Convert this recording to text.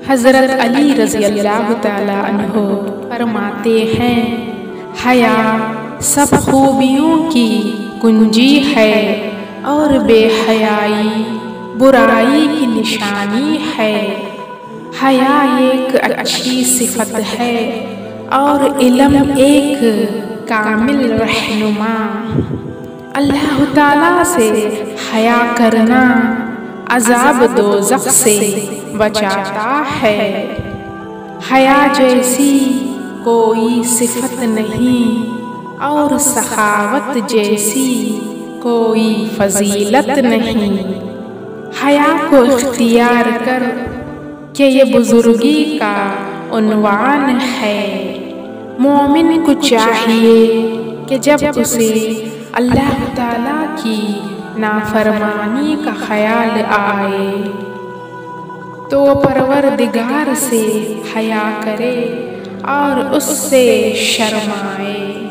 हज़रत अली रज़ी अल्लाह तआला अन्हो फरमाते हैं, हया सब खूबियों की कुंजी है और बेहयाई बुराई की निशानी है। हया एक अच्छी सिफत है और इल्म एक कामिल रहनुमा। अल्लाह ताला से हया करना अज़ाब दोज़ख से बचाता है। हया जैसी कोई सिफत नहीं और सखावत जैसी कोई फजीलत नहीं। हया को इख्तियार कर कि ये बुजुर्गी का उन्वान है। मोमिन को चाहिए कि जब उसे अल्लाह ताला की नाफरमानी का ख्याल आए तो परवरदिगार से हया करे और उससे शर्माए।